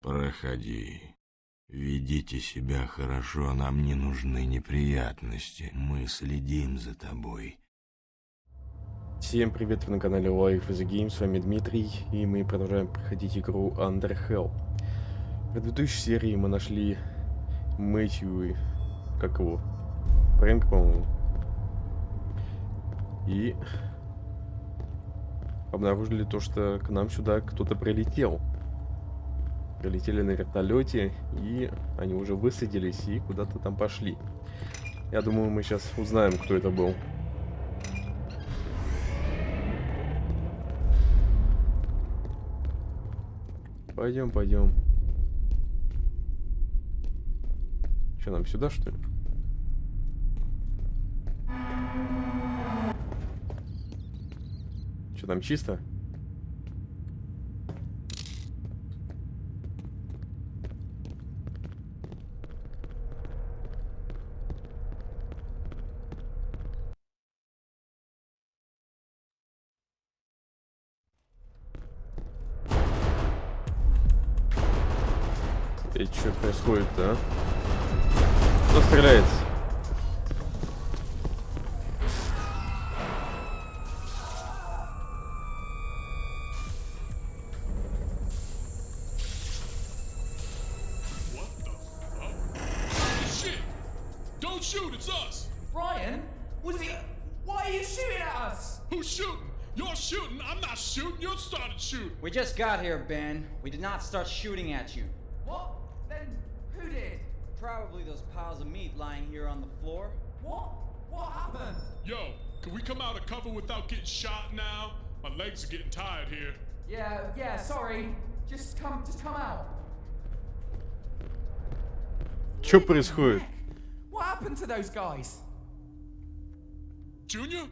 Проходи. Ведите себя хорошо, нам не нужны неприятности. Мы следим за тобой. Всем привет, вы на канале Life is a Game, с вами Дмитрий, и мы продолжаем проходить игру Underhell. В предыдущей серии мы нашли Мэтью, как его, Фрэнк, по-моему, и обнаружили то, что к нам сюда кто-то прилетел. Прилетели на вертолете, и они уже высадились и куда-то там пошли. Я думаю, мы сейчас узнаем, кто это был. Пойдем, пойдем. Что, нам сюда, что ли? Что, там чисто? И что происходит-то, а? Кто стреляет? Don't shoot, it's us! Brian? Was he... Why are you shooting at us? Who's shooting? You're shooting, I'm not shooting, you started shooting! We just got here, Ben. We did not start shooting at you. What? Then who did? Probably those piles of meat lying here on the floor. What? What happened? Yo, can we come out of cover without getting shot now? My legs are getting tired here. Yeah, sorry. Just come out. Что происходит? What happened to those guys? Junior?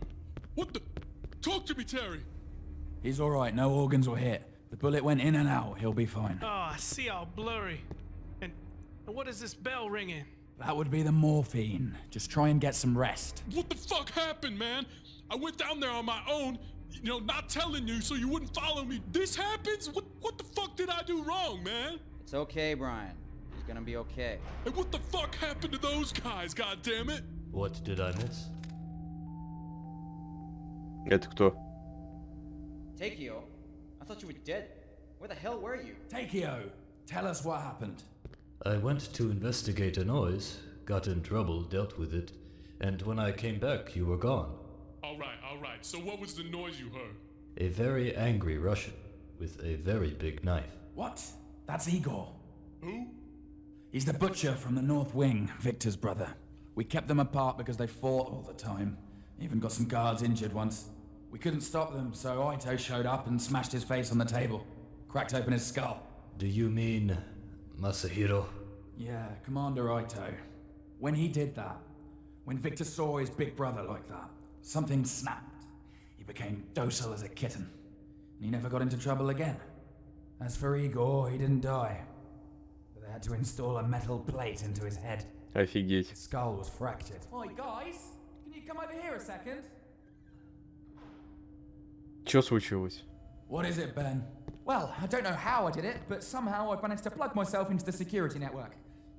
What the? Talk to me, Terry. He's alright, no organs were hit. The bullet went in and out, he'll be fine. Oh, I see all blurry. And what is this bell ringing? That would be the morphine. Just try and get some rest. What the fuck happened, man? I went down there on my own, you know, not telling you so you wouldn't follow me. This happens? What the fuck did I do wrong, man? It's okay, Brian. He's gonna be okay. And what the fuck happened to those guys, goddammit? What did I miss? Это кто? Takeo? I thought you were dead. Where the hell were you? Takeo, tell us what happened. I went to investigate a noise, got in trouble, dealt with it, and when I came back, you were gone. Alright. So what was the noise you heard? A very angry Russian with a very big knife. What? That's Igor. Who? He's the butcher from the North Wing, Victor's brother. We kept them apart because they fought all the time. Even got some guards injured once. We couldn't stop them, so Ito showed up and smashed his face on the table. Cracked open his skull. Do you mean Masahiro? Yeah, Commander Ito. When he did that, when Victor saw his big brother like that, something snapped. He became docile as a kitten. And he never got into trouble again. As for Igor, he didn't die. But they had to install a metal plate into his head. Офигеть. His skull was fractured. Oi, guys. Can you come over here a second? Что случилось? What is it, Ben? Well, I don't know how I did it, but somehow I've managed to plug myself into the security network.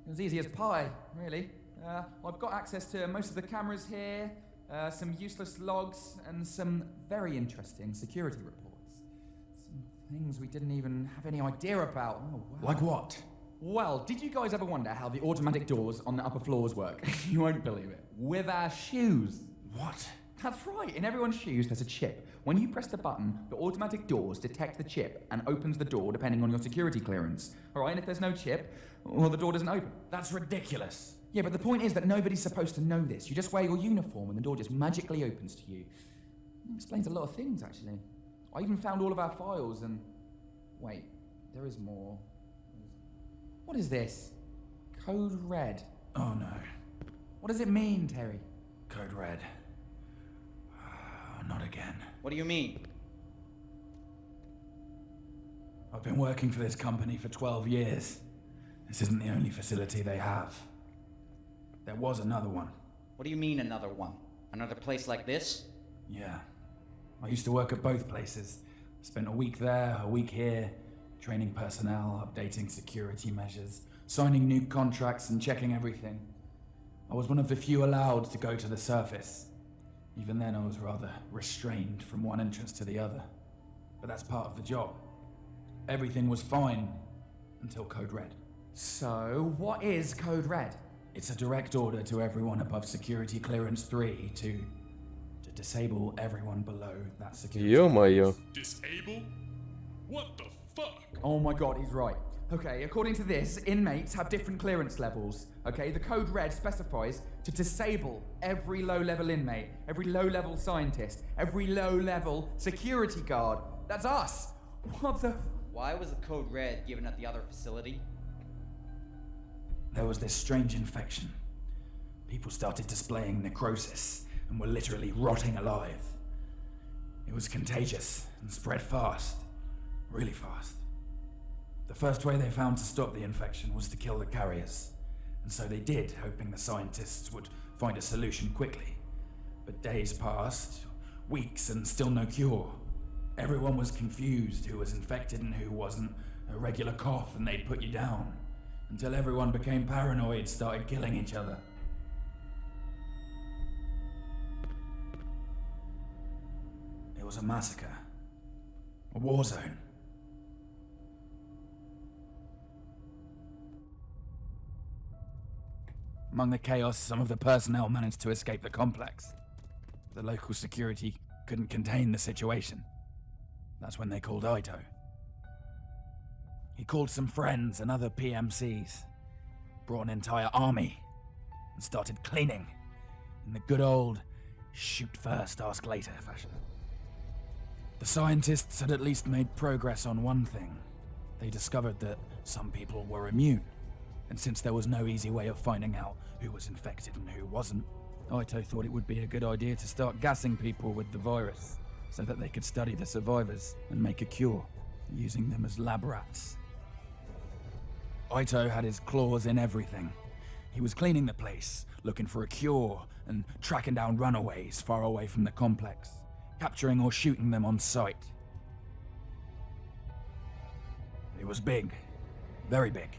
It was easy as pie, really. I've got access to most of the cameras here, some useless logs, and some very interesting security reports. Some things we didn't even have any idea about. Oh, wow. Like what? Well, did you guys ever wonder how the automatic doors on the upper floors work? You won't believe it. With our shoes. What? That's right, in everyone's shoes there's a chip. When you press the button, the automatic doors detect the chip and opens the door depending on your security clearance. Alright, and if there's no chip, well, the door doesn't open. That's ridiculous. Yeah, but the point is that nobody's supposed to know this. You just wear your uniform and the door just magically opens to you. It explains a lot of things, actually. I even found all of our files and... Wait, there is more. What is this? Code Red. Oh no. What does it mean, Terry? Code Red. Not again. What do you mean? I've been working for this company for 12 years. This isn't the only facility they have. There was another one. What do you mean another one? Another place like this? Yeah. I used to work at both places. Spent a week there, a week here, Training personnel, updating security measures, signing new contracts and checking everything. I was one of the few allowed to go to the surface. Even then I was rather restrained from one entrance to the other. But that's part of the job. Everything was fine until Code Red. So, what is Code Red? It's a direct order to everyone above security clearance 3 to disable everyone below that security. Ё-моё. Disable? What the fuck? Oh my god, he's right. Okay, according to this, inmates have different clearance levels. Okay, the Code Red specifies to disable every low-level inmate, every low-level scientist, every low-level security guard. That's us! What the... Why was the code red given at the other facility? There was this strange infection. People started displaying necrosis and were literally rotting alive. It was contagious and spread fast. Really fast. The first way they found to stop the infection was to kill the carriers. And so they did, hoping the scientists would find a solution quickly. But days passed, weeks, and still no cure. Everyone was confused who was infected and who wasn't. A regular cough and they'd put you down. Until everyone became paranoid, started killing each other. It was a massacre. A war zone. Among the chaos, some of the personnel managed to escape the complex. The local security couldn't contain the situation. That's when they called Ito. He called some friends and other PMCs, brought an entire army, and started cleaning in the good old shoot first, ask later fashion. The scientists had at least made progress on one thing. They discovered that some people were immune, and since there was no easy way of finding out who was infected and who wasn't, Ito thought it would be a good idea to start gassing people with the virus, so that they could study the survivors and make a cure, using them as lab rats. Ito had his claws in everything. He was cleaning the place, looking for a cure, and tracking down runaways far away from the complex, capturing or shooting them on sight. It was big. Very big.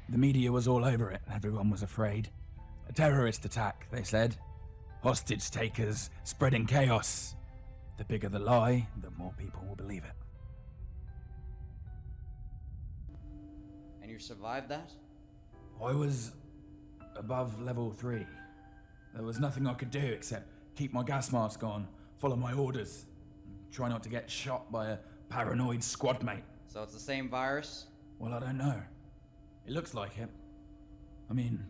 The media was all over it, everyone was afraid. A terrorist attack, they said. Hostage takers, spreading chaos. The bigger the lie, the more people will believe it. And you survived that? I was above level 3. There was nothing I could do except keep my gas mask on, follow my orders, and try not to get shot by a paranoid squad mate. So it's the same virus? Well, I don't know. It looks like it. I mean,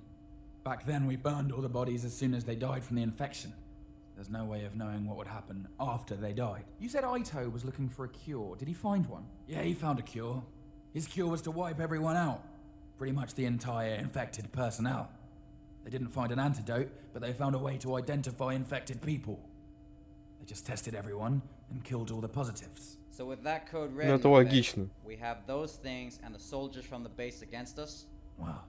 back then we burned all the bodies as soon as they died from the infection. There's no way of knowing what would happen after they died. You said Ito was looking for a cure. Did he find one? Yeah, he found a cure. His cure was to wipe everyone out. Pretty much the entire infected personnel. They didn't find an antidote, but they found a way to identify infected people. They just tested everyone and killed all the positives. So with that code red, Ну, это логично. we have those things and the soldiers from the base against us? Well,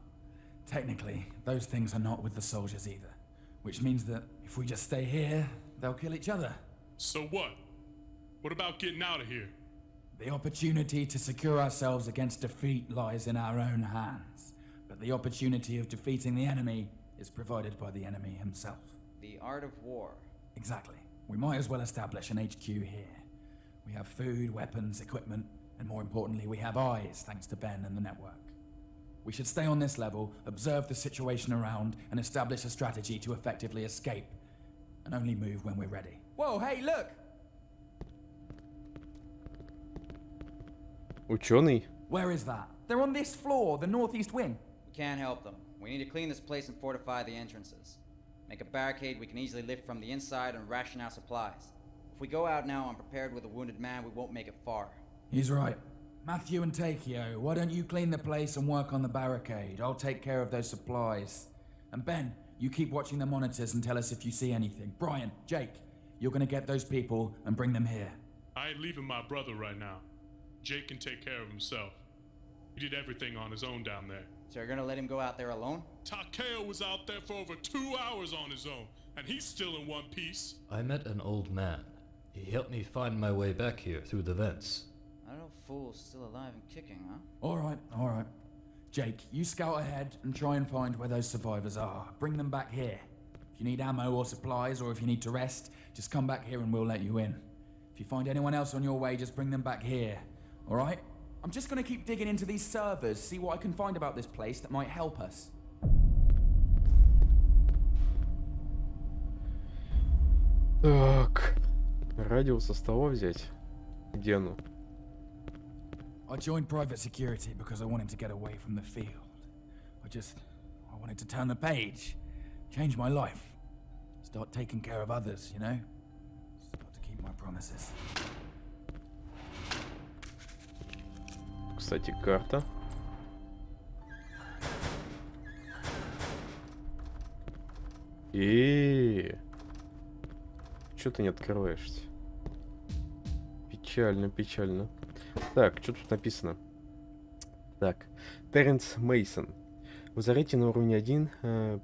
technically, those things are not with the soldiers either. Which means that if we just stay here, they'll kill each other. So what? What about getting out of here? The opportunity to secure ourselves against defeat lies in our own hands. But the opportunity of defeating the enemy is provided by the enemy himself. The art of war. Exactly. We might as well establish an HQ here. We have food, weapons, equipment, and more importantly, we have eyes, thanks to Ben and the network. We should stay on this level, observe the situation around, and establish a strategy to effectively escape. And only move when we're ready. Whoa, hey, look! Ученый? Where is that? They're on this floor, the northeast wing. We can't help them. We need to clean this place and fortify the entrances. Make a barricade we can easily lift from the inside and ration our supplies. If we go out now unprepared with a wounded man, we won't make it far. He's right. Matthew and Takeo, why don't you clean the place and work on the barricade? I'll take care of those supplies. And Ben, you keep watching the monitors and tell us if you see anything. Brian, Jake, you're gonna get those people and bring them here. I ain't leaving my brother right now. Jake can take care of himself. He did everything on his own down there. So you're gonna let him go out there alone? Takeo was out there for over 2 hours on his own, and he's still in one piece. I met an old man. He helped me find my way back here through the vents. I don't know fool's still alive and kicking, huh? All right. Jake, you scout ahead and try and find where those survivors are. Bring them back here. If you need ammo or supplies, or if you need to rest, just come back here and we'll let you in. If you find anyone else on your way, just bring them back here. All right? I'm just gonna keep digging into these servers, see what I can find about this place that might help us. Так. Радиус состава взять. Где оно? I joined private security because I wanted to get away from the field. I wanted to turn the page, change my life, start taking care of others, you know? Start to keep my promises. Кстати, карта. Чё ты не открываешься? Печально, печально. Так, что тут написано? Так, Терренс Мейсон. В лазарете на уровне 1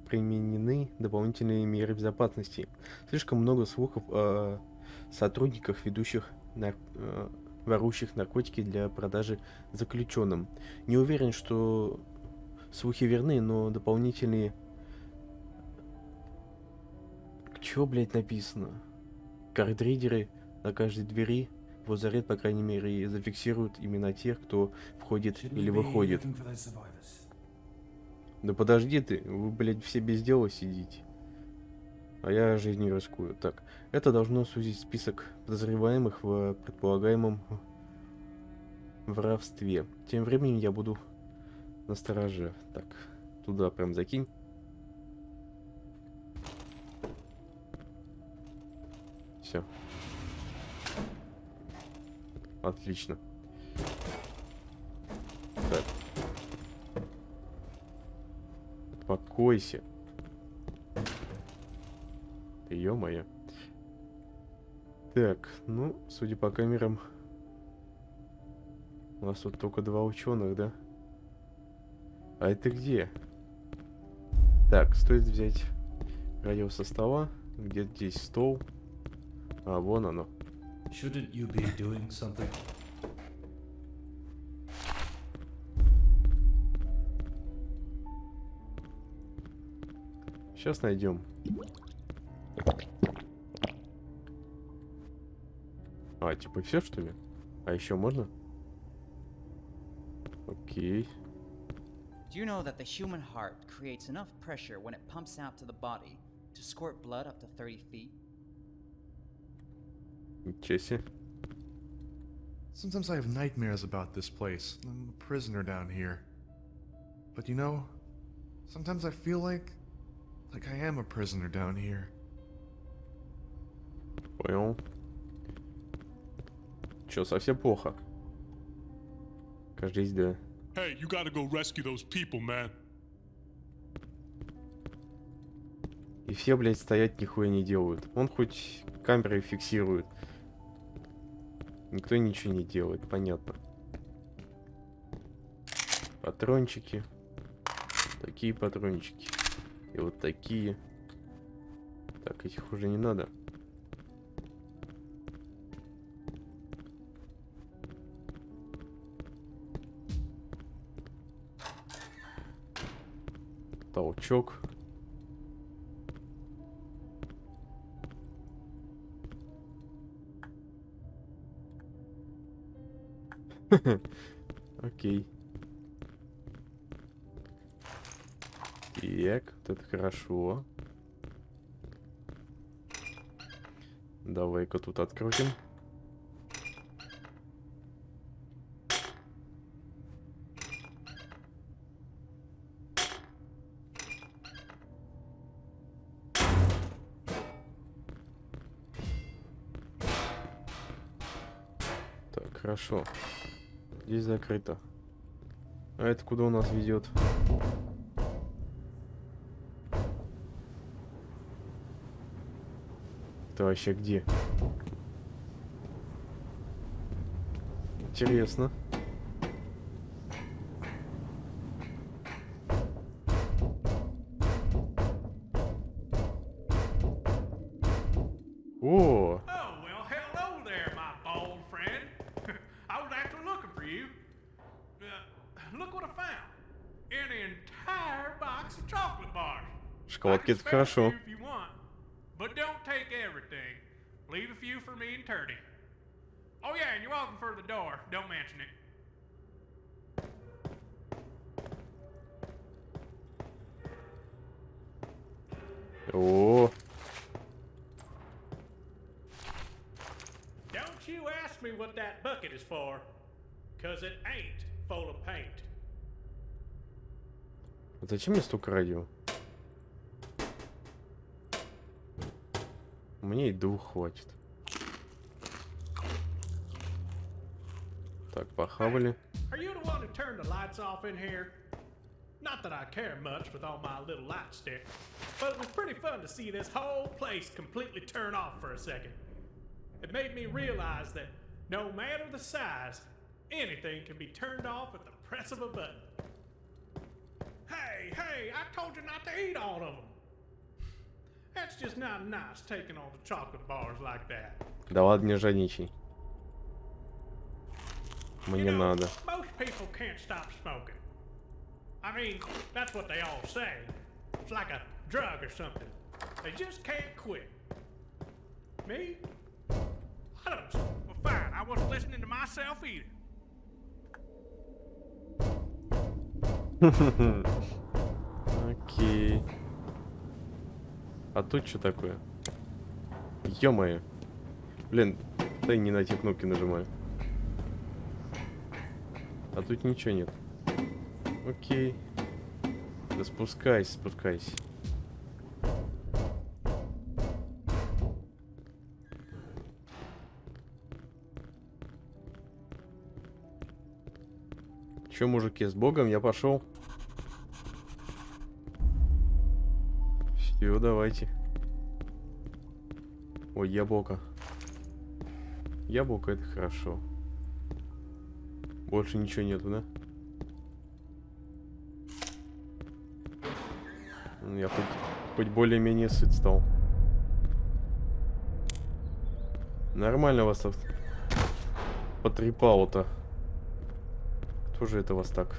применены дополнительные меры безопасности. Слишком много слухов о сотрудниках, ворующих наркотики для продажи заключенным. Не уверен, что слухи верны, но дополнительные... Чё, блядь, написано? Кардридеры на каждой двери в лазарет, по крайней мере, зафиксируют имена тех, кто входит или выходит. Да подожди ты, вы, блядь, все без дела сидите. А я жизнью рискую. Так, это должно сузить список подозреваемых в предполагаемом воровстве. Тем временем я буду настороже. Так, туда прям закинь. Все. Отлично. Так. Успокойся. Ты ё-моё. Так, ну, судя по камерам, у нас тут только 2 ученых, да? А это где? Так, стоит взять радиус состава. Где здесь стол? А, вон оно. Shouldn't you be doing something? Сейчас найдем. А, типа все, что ли? А еще можно? Окей. Do you know that the human heart creates enough pressure when it pumps out to the body to squirt blood up to 30 feet? Ничего себе. Sometimes I have nightmares about this place. I'm a prisoner down here. But you know, sometimes I feel like I am a prisoner down here. Понял. Чё, совсем плохо? Кажется, да. Hey, you gotta go rescue those people, man. И все, блядь, стоять нихуя не делают. Он хоть камерой фиксирует. Никто ничего не делает, понятно. Патрончики. Такие патрончики. И вот такие. Так, этих уже не надо. Толчок. Окей. Так, вот это хорошо. Давай-ка тут открутим. Так, хорошо. Здесь закрыто. А это куда у нас ведет? Это вообще где? Интересно. О! Oh, well, hello there, my bald friend. I was actually looking for an entire box of chocolate bars. Шоколадки это хорошо. If you want, but don't take everything. Leave a few for me and Turdy. Oh yeah, and you're welcome for the door. Don't mention it. О, Don't you ask me what that bucket is for, 'cause it ain't full of paint. зачем мне столько радио? Мне и двух хватит. Так, похавали. Are you the one who turned the lights off in here? Not that I care much with all my little light stick, but it was pretty fun to see this whole place completely turn off for a second. It made me realize that no matter the size, anything can be turned off at the press of a button. Hey, I told you not to eat all of them. That's just not nice taking all the chocolate bars like that. Да ладно, не жадничай. Мне You know, надо. most people can't stop smoking. I mean, that's what they all say. It's like a drug or something. They just can't quit. Me? I don't smoke. Well, fine. I wasn't listening to myself either. Окей. А тут что такое? Ё-моё. Блин, да и не на те кнопки нажимаю. А тут ничего нет. Окей. Да спускайся, спускайся. Че, мужики, с Богом, я пошел. Все, давайте. Ой, яблоко. Яблоко — это хорошо. Больше ничего нету, да? Я хоть более-менее сыт стал. Нормально вас тут потрепало-то. Кто же это вас так?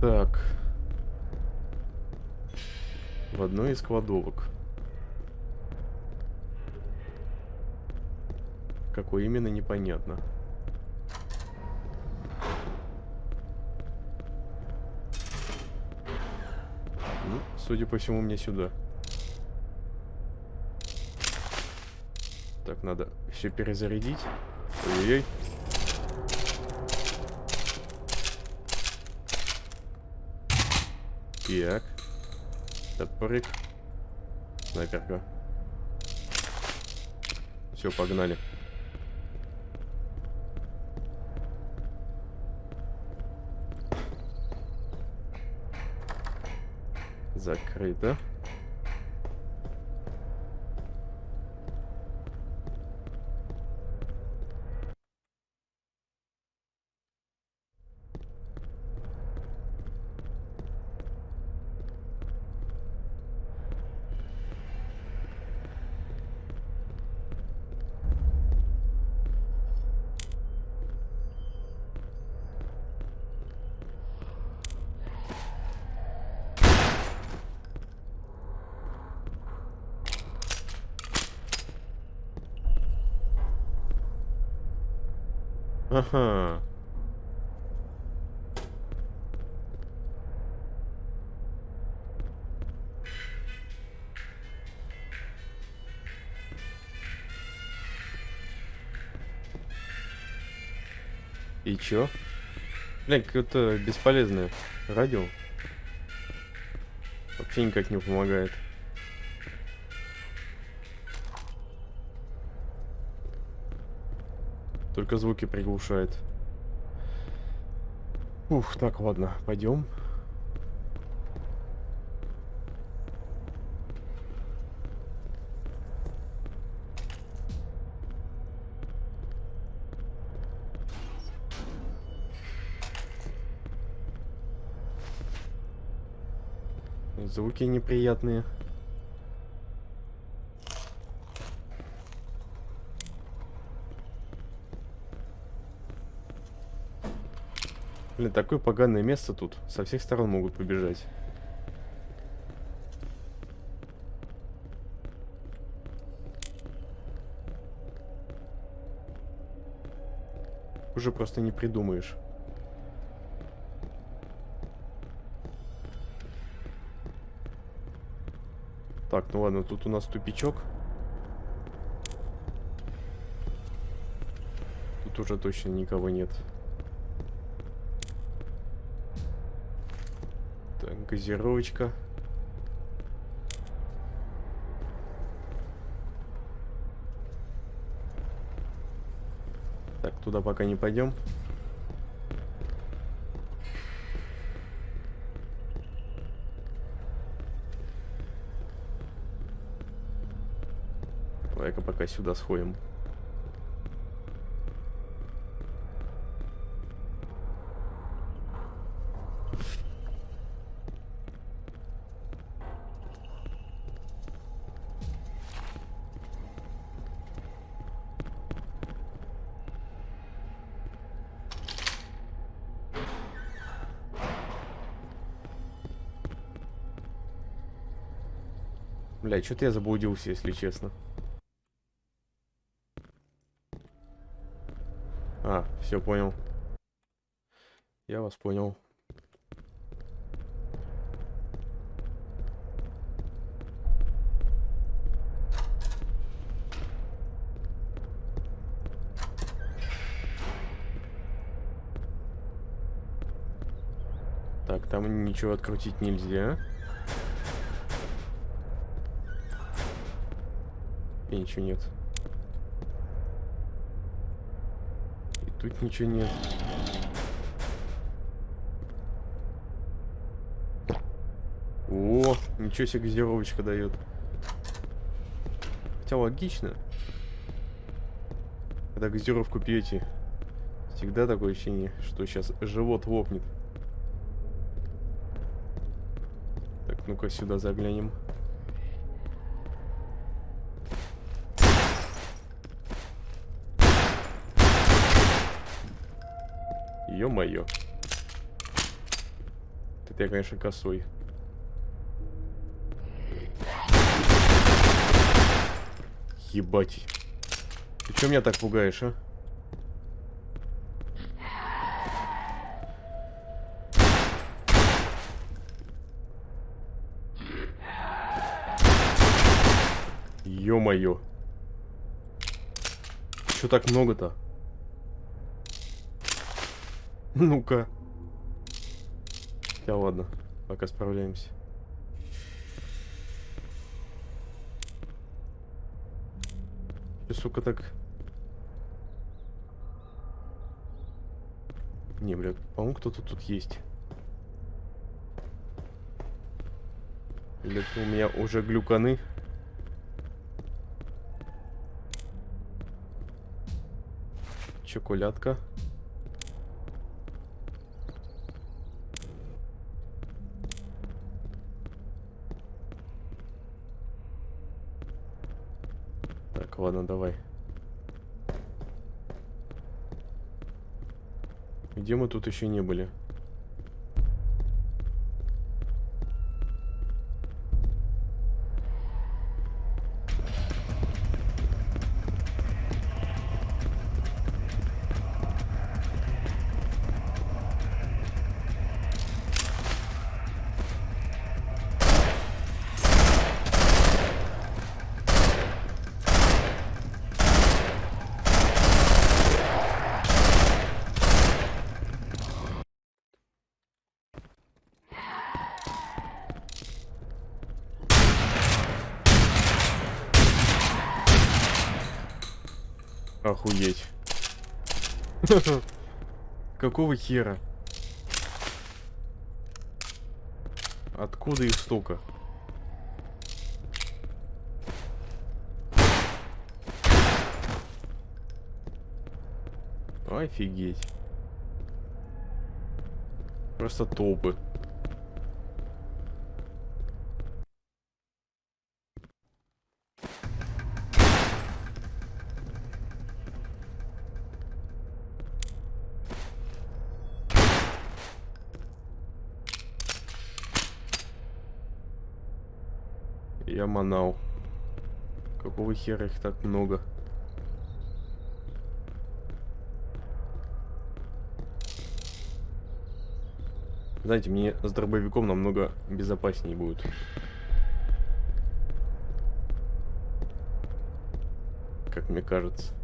Так. В одной из кладовок. Какой именно, непонятно. Ну, судя по всему, мне сюда. Так, надо все перезарядить. Ой-ой-ой. Так. Топорик. Снайперка. Все, погнали. Закрыто. Ага. И чё? Блин, какое-то бесполезное радио. Вообще никак не помогает. Только звуки приглушает. Ух, так, ладно, пойдем. Звуки неприятные. Блин, такое поганое место тут. Со всех сторон могут побежать. Уже просто не придумаешь. Так, ну ладно, тут у нас тупичок. Тут уже точно никого нет. Так, газировочка. Так, туда пока не пойдем. Давай-ка пока сюда сходим. Бля, что-то я заблудился, если честно. А, все понял. Я вас понял. Так, там ничего открутить нельзя. И ничего нет. И тут ничего нет. О, ничего себе газировочка дает. Хотя логично. Когда газировку пьете, всегда такое ощущение, что сейчас живот лопнет. Так, ну-ка сюда заглянем. Ё-моё. Это я, конечно, косой. Ебать. Ты чё меня так пугаешь, а? Ё-моё. Чё так много-то? Ну-ка. Да ладно, пока справляемся. Ты, сука, так... Не, блядь, по-моему, кто-то тут есть. Или это у меня уже глюканы? Чоколядка. Так, ладно, давай. Где мы тут еще не были? Охуеть. Какого хера? Откуда их столько? Офигеть. Просто толпы. Я манал. Какого хера их так много? Знаете, мне с дробовиком намного безопаснее будет. Как мне кажется.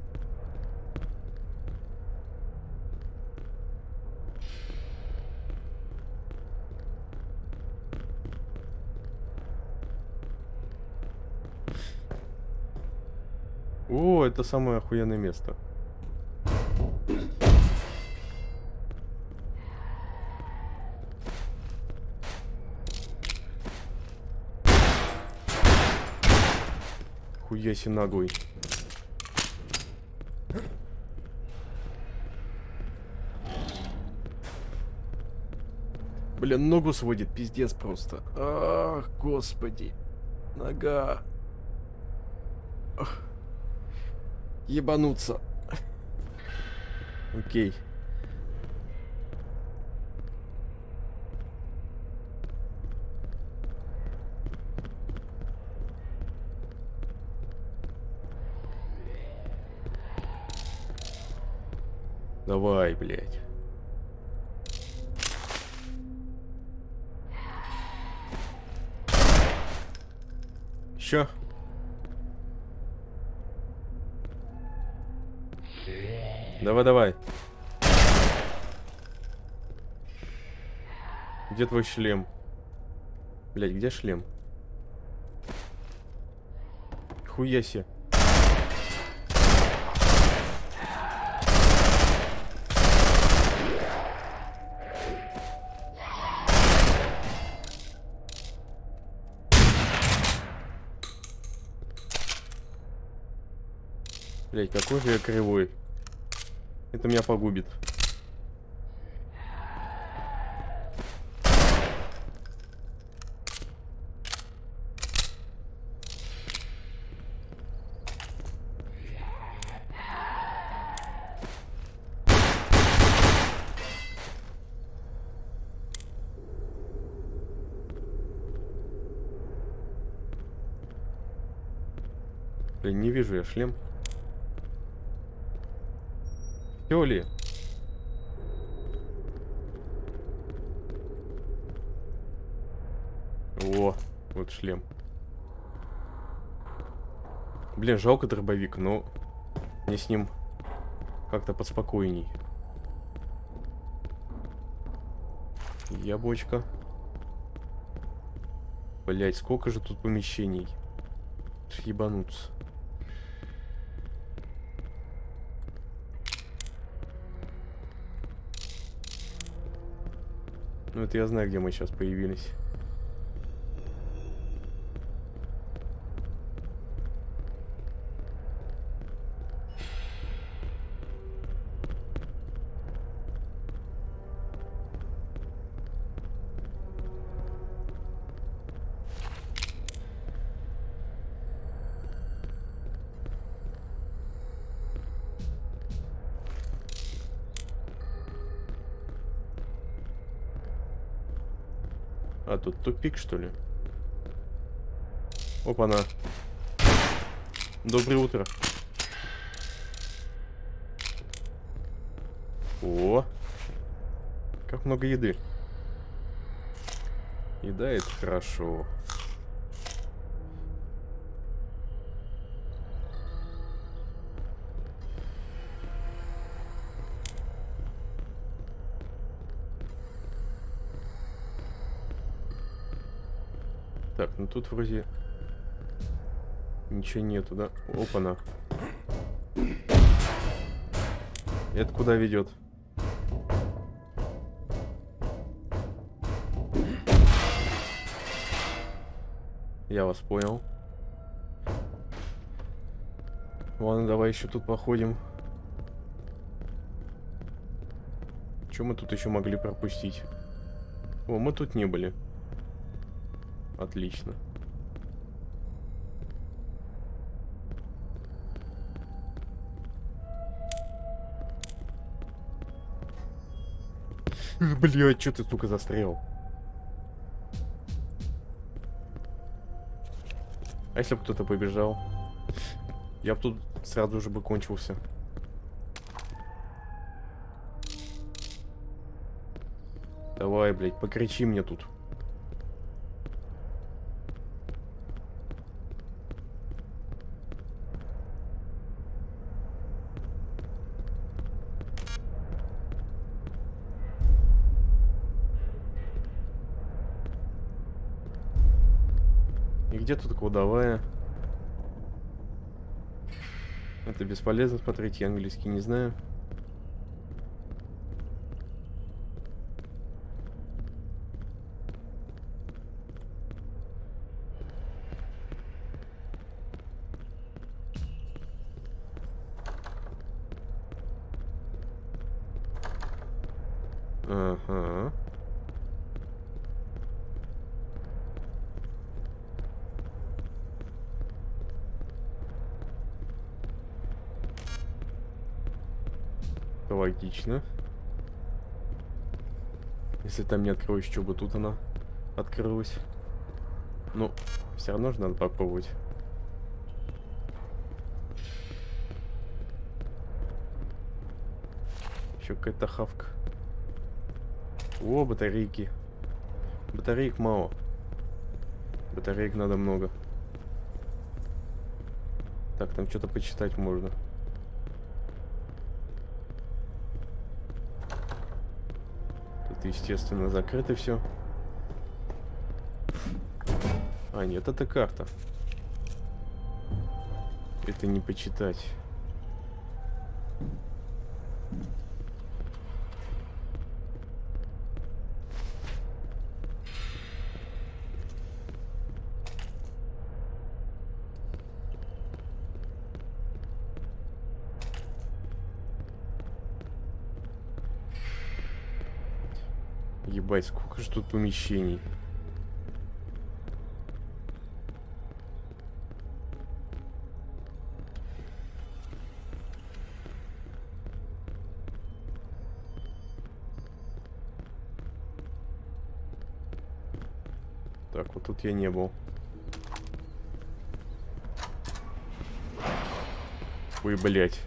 О, это самое охуенное место. Хуяси наглый. Блин, ногу сводит, пиздец просто. Ах, господи. Нога. Ах. Ебануться. Окей. Давай, блядь. Еще. Давай, давай. Где твой шлем? Блядь, где шлем? Хуя себе. Блядь, какой же я кривой. Это меня погубит. Блин, не вижу я шлем. Всё ли? О, вот шлем. Блин, жалко дробовик, но мне с ним как-то поспокойней. Яблочко. Блять, сколько же тут помещений. Ебануться. Ну это я знаю, где мы сейчас появились. А тут тупик, что ли? Опа-на. Доброе утро. О, как много еды. Еда — это хорошо. Так, ну тут вроде ничего нету, да? Опа-на. Это куда ведет? Я вас понял. Ладно, давай еще тут походим. Что мы тут еще могли пропустить? О, мы тут не были. Отлично. Блядь, что ты, сука, застрял? А если бы кто-то побежал? Я бы тут сразу же бы кончился. Давай, блядь, покричи мне тут. И где тут кладовая? Это бесполезно смотреть, я английский не знаю. Ага. Логично. Если там не откроешь, что бы тут она открылась. Ну, все равно же надо попробовать. Еще какая-то хавка. О, батарейки. Батареек мало. Батареек надо много. Так, там что-то почитать можно. Тут, естественно, закрыто все. А, нет, это карта. Это не почитать. Ебать, сколько же тут помещений. Так, вот тут я не был. Ой, блять.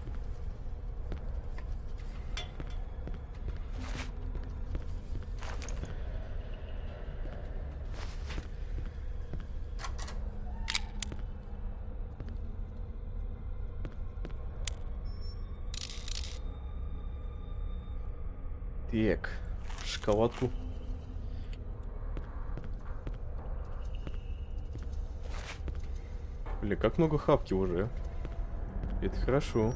Так, шоколадку. Бля, как много хапки уже. Это хорошо.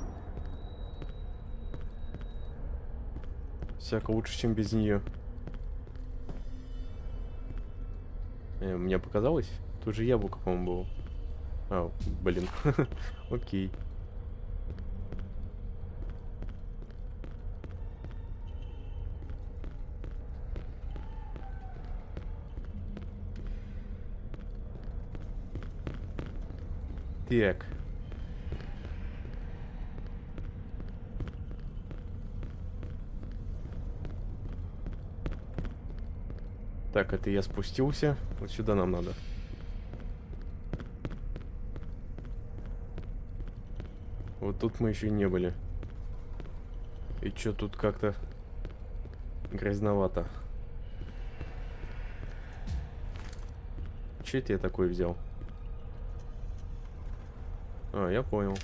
Всяко лучше, чем без нее. Мне показалось? Тут же яблоко, по-моему, было. А, блин. Окей. Так. Так, это я спустился. Вот сюда нам надо. Вот тут мы еще не были. И чё тут как-то грязновато. Че это я такой взял? А, я понял.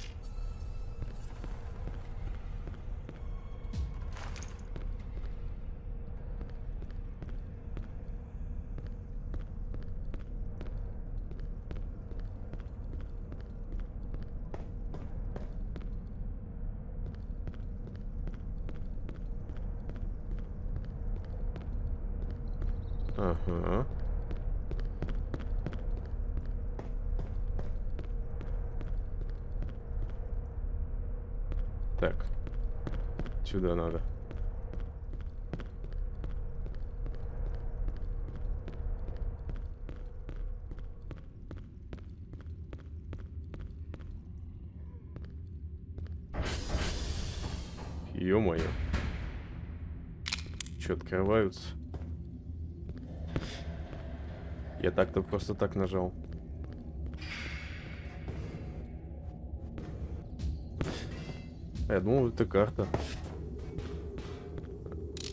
Ага. Так. Сюда надо. Ё-моё. Чё, открываются? Я так-то просто так нажал. Я думал, это карта.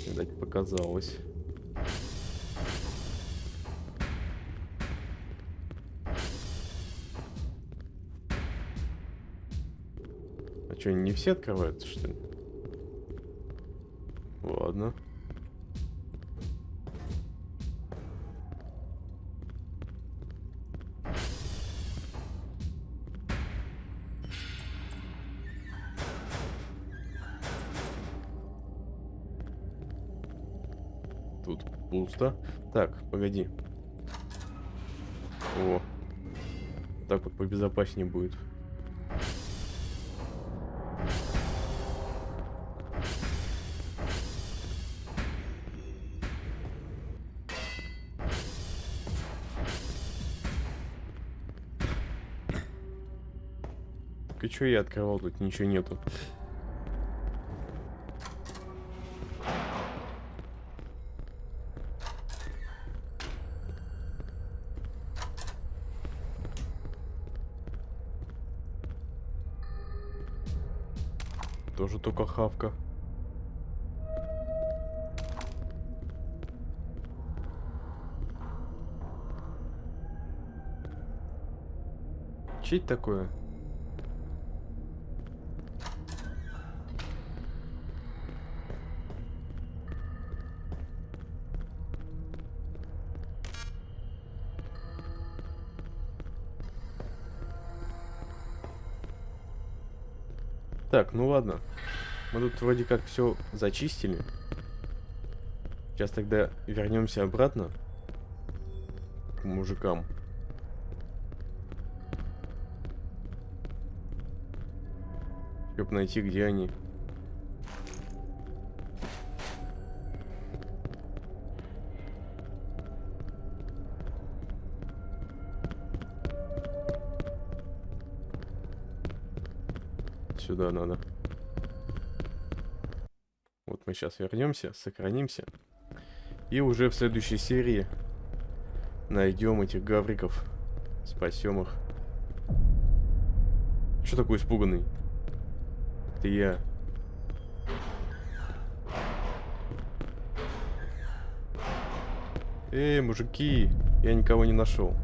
Видать, показалось. А что, не все открываются, что ли? Ладно. Тут пусто. Так, погоди. О. Так вот побезопаснее будет. Так и чё я открывал? Тут ничего нету. Тоже только хавка. Че это такое? Так, ну ладно. Мы тут вроде как все зачистили. Сейчас тогда вернемся обратно к мужикам. Чтобы найти, где они. Сюда надо. Вот мы сейчас вернемся, сохранимся. И уже в следующей серии найдем этих гавриков. Спасем их. Что такой испуганный? Это я. Эй, мужики, я никого не нашел.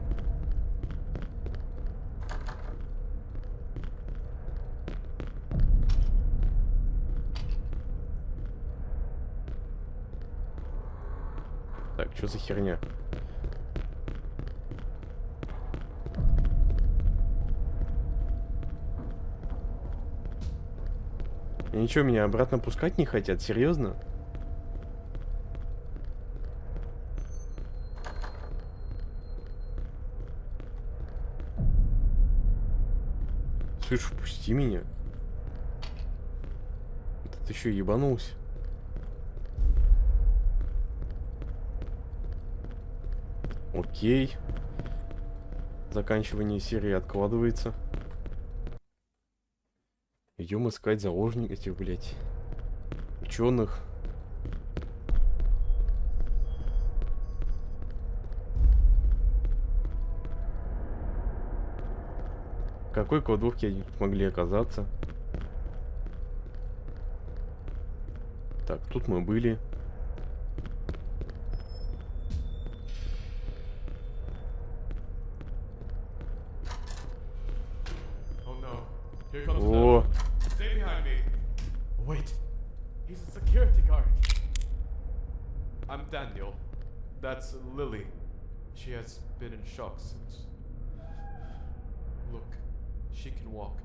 Так, что за херня? И ничего, меня обратно пускать не хотят? Серьезно? Слышь, впусти меня. Этот еще ебанулся. Окей. Заканчивание серии откладывается. Идем искать заложников этих, блять, ученых. В какой кладовке они тут могли оказаться? Так, тут мы были. О! Stay behind me. Wait. He's a security guard. I'm Daniel. That's Lily. She has been in shock since. Look, she can walk,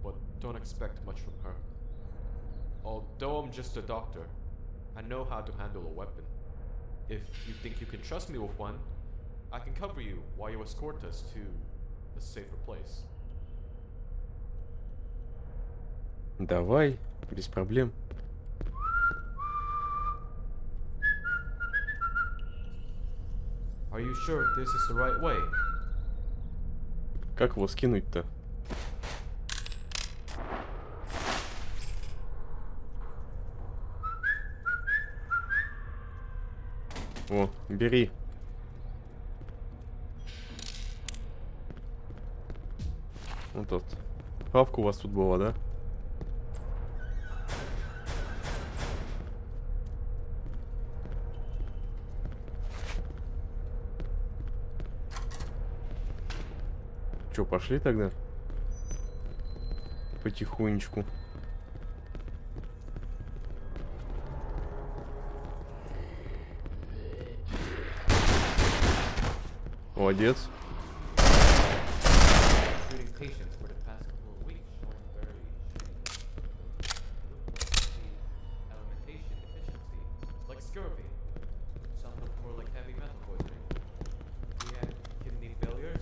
but don't expect much from her. Although I'm just a doctor, I know how to handle a weapon. If you think you can trust me with one, I can cover you while you escort us to a safer place. Давай, без проблем. Are you sure this is the right way? Как его скинуть-то? О, бери. Вот тут. Павка у вас тут была, да? Чё, пошли тогда? Потихонечку. Молодец. Treating patients for the past couple of weeks showing very alimentation deficiency, like scurvy. Some look more like heavy metal poisoning. We had kidney failures,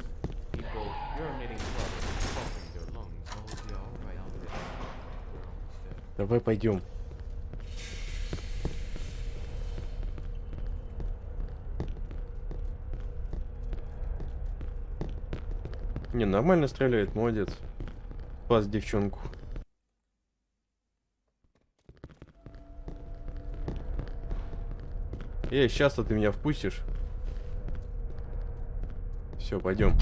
people urinating blood and pumping their lungs. Oh, we are all right out there. We're almost there. Давай пойдем. Не, нормально стреляет, молодец. Спас девчонку. Сейчас-то ты меня впустишь. Все, пойдем.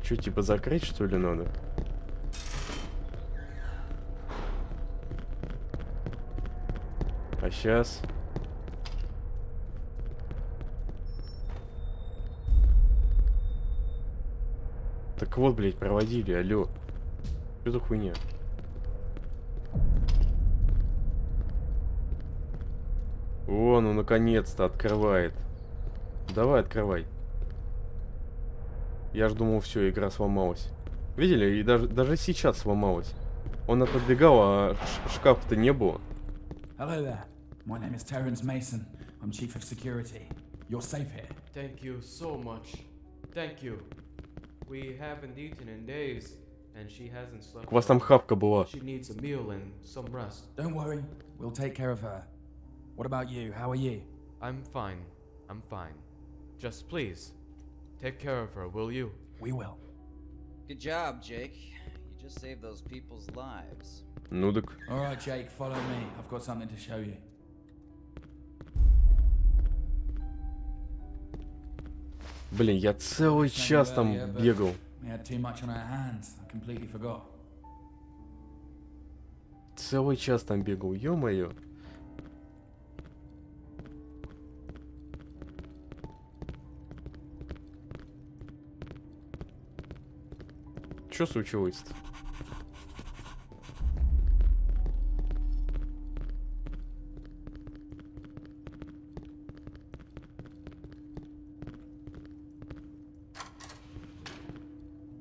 Что, типа закрыть, что ли, надо? А сейчас... Так вот, блядь, проводили, алло. Что за хуйня? О, ну наконец-то открывает. Давай, открывай. Я ж думал, все, игра сломалась. Видели? И даже сейчас сломалась. Он отодвигал, а шкафа-то не было. Hello there. My name is Terrence Mason. I'm Chief of Security. You're safe here. Thank you so much. Thank you. We haven't eaten in days, and she hasn't slept. У вас там хавка была. She needs a meal and some rest. Don't worry. We'll take care of her. What about you? How are you? I'm fine. I'm fine. Just please, take care of her, will you? We will. Good job, Jake. You just saved those people's lives. Ну так. All right, Jake, follow me. I've got something to show you. Блин, я целый час там бегал. We had too much on our hands. I completely forgot. Целый час там бегал, ё-моё. Чё случилось-то?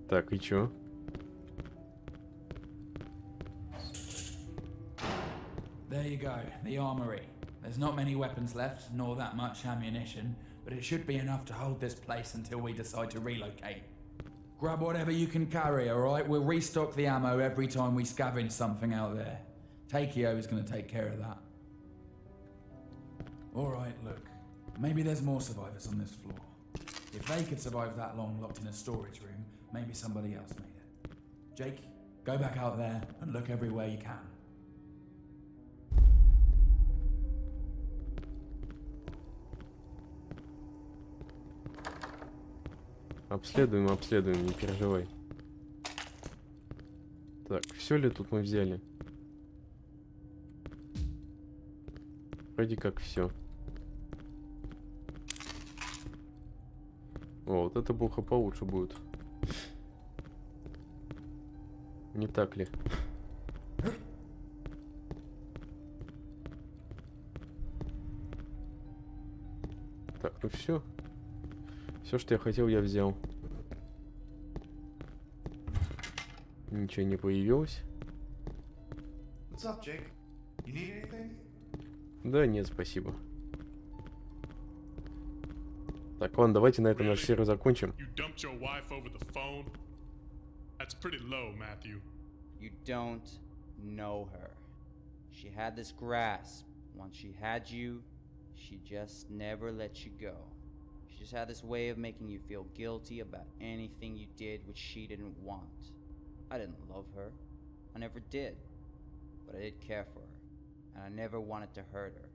Так, и чё? There you go, the armory. There's not many weapons left, nor that much ammunition, but it should be enough to hold this place until we decide to relocate. Grab whatever you can carry, alright? We'll restock the ammo every time we scavenge something out there. Takeo is gonna take care of that. Alright, look. Maybe there's more survivors on this floor. If they could survive that long locked in a storage room, maybe somebody else made it. Jake, go back out there and look everywhere you can. Обследуем, обследуем, не переживай. Так, все ли тут мы взяли? Вроде как все. О, вот это буха получше будет. Не так ли? Так, ну все. Все, что я хотел, я взял. Ничего не появилось. What's up, Jake? You need anything? Да, нет, спасибо. Так, ладно, давайте на этом нашу серию закончим. You dumped your wife over the phone? That's pretty low, Matthew. You don't know her. She had this grasp. Once she had you, she just never let you go. She just had this way of making you feel guilty about anything you did which she didn't want. I didn't love her. I never did. But I did care for her. And I never wanted to hurt her.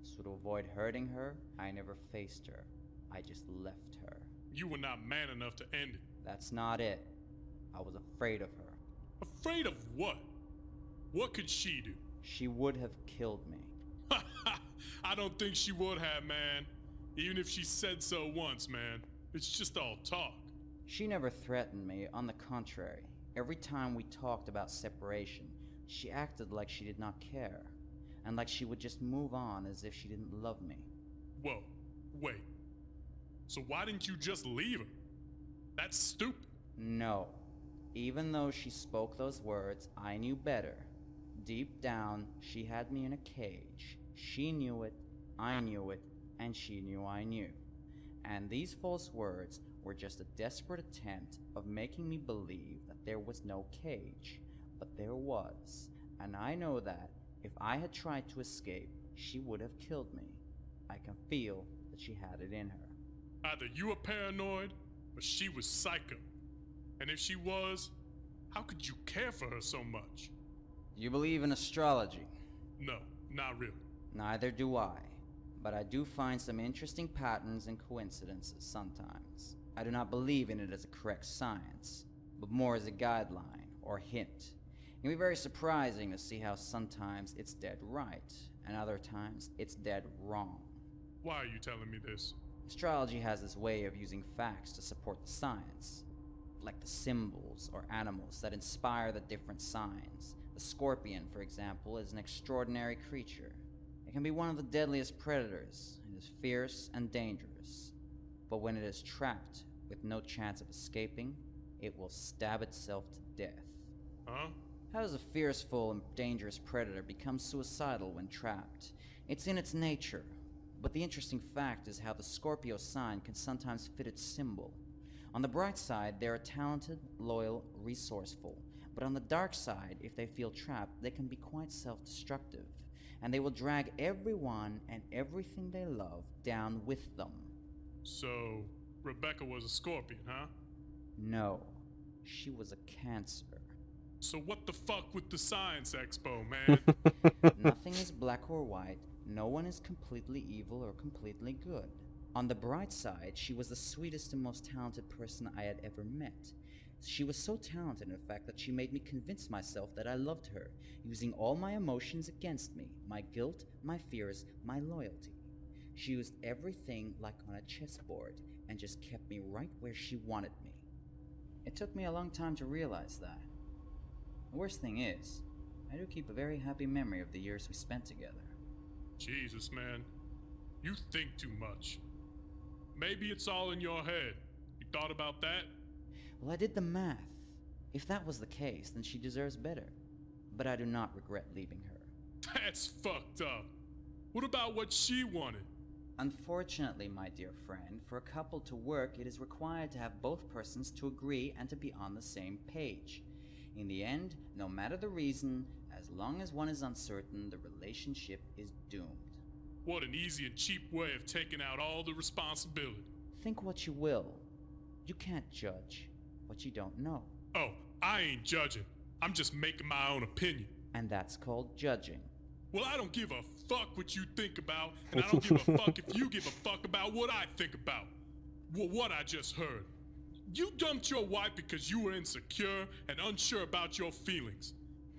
So to avoid hurting her, I never faced her. I just left her. You were not man enough to end it. That's not it. I was afraid of her. Afraid of what? What could she do? She would have killed me. I don't think she would have, man. Even if she said so once, man. It's just all talk. She never threatened me, on the contrary. Every time we talked about separation, she acted like she did not care, and like she would just move on as if she didn't love me. Whoa, wait. So why didn't you just leave her? That's stupid. No. Even though she spoke those words, I knew better. Deep down, she had me in a cage. She knew it, I knew it, and she knew I knew. And these false words were just a desperate attempt of making me believe that there was no cage. But there was. And I know that if I had tried to escape, she would have killed me. I can feel that she had it in her. Either you were paranoid, or she was psycho. And if she was, how could you care for her so much? Do you believe in astrology? No, not really. Neither do I. But I do find some interesting patterns and coincidences sometimes. I do not believe in it as a correct science, but more as a guideline or hint. It can be very surprising to see how sometimes it's dead right, and other times it's dead wrong. Why are you telling me this? Astrology has this way of using facts to support the science, like the symbols or animals that inspire the different signs. The scorpion, for example, is an extraordinary creature. It can be one of the deadliest predators. It is fierce and dangerous. But when it is trapped with no chance of escaping, it will stab itself to death. Huh? How does a fearful and dangerous predator become suicidal when trapped? It's in its nature. But the interesting fact is how the Scorpio sign can sometimes fit its symbol. On the bright side, they are talented, loyal, resourceful. But on the dark side, if they feel trapped, they can be quite self-destructive. And they will drag everyone and everything they love down with them. So, Rebecca was a scorpion, huh? No, she was a Cancer. So what the fuck with the science expo, man? Nothing is black or white. No one is completely evil or completely good. On the bright side, she was the sweetest and most talented person I had ever met. She was so talented, in fact, that she made me convince myself that I loved her, using all my emotions against me, my guilt, my fears, my loyalty. She used everything like on a chessboard, and just kept me right where she wanted me. It took me a long time to realize that. The worst thing is, I do keep a very happy memory of the years we spent together. Jesus, man. You think too much. Maybe it's all in your head. You thought about that? Well, I did the math. If that was the case, then she deserves better. But I do not regret leaving her. That's fucked up. What about what she wanted? Unfortunately, my dear friend, for a couple to work, it is required to have both persons to agree and to be on the same page. In the end, no matter the reason, as long as one is uncertain, the relationship is doomed. What an easy and cheap way of taking out all the responsibility. Think what you will. You can't judge what you don't know. Oh, I ain't judging. I'm just making my own opinion. And that's called judging. Well, I don't give a fuck what you think about, and I don't give a fuck if you give a fuck about what I think about. Well, what I just heard. You dumped your wife because you were insecure and unsure about your feelings.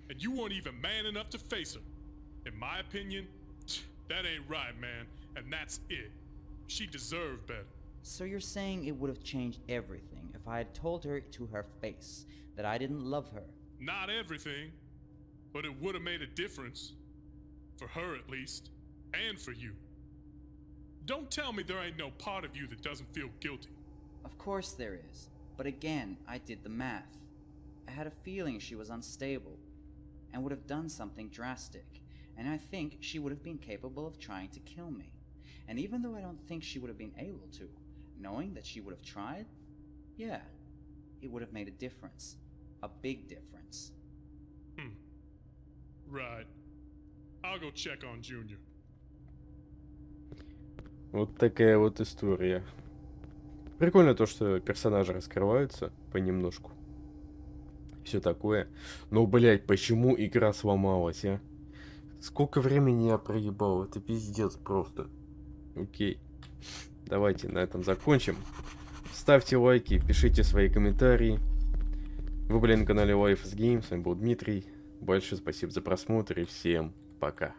And you weren't even man enough to face her. In my opinion, that ain't right, man. And that's it. She deserved better. So you're saying it would have changed everything if I had told her to her face that I didn't love her? Not everything, but it would have made a difference. For her, at least. And for you. Don't tell me there ain't no part of you that doesn't feel guilty. Of course there is. But again, I did the math. I had a feeling she was unstable and would have done something drastic. And I think she would have been capable of trying to kill me. And even though I don't think she would have been able to, knowing that she would have tried, yeah, it would have made a difference. A big difference. Right. I'll go check on Junior. Вот такая вот история. Прикольно то, что персонажи раскрываются понемножку. Все такое. Но, блядь, почему игра сломалась, а? Сколько времени я проебал? Это пиздец просто. Окей. Давайте на этом закончим. Ставьте лайки, пишите свои комментарии. Вы были на канале Life is Game, с вами был Дмитрий. Большое спасибо за просмотр и всем пока.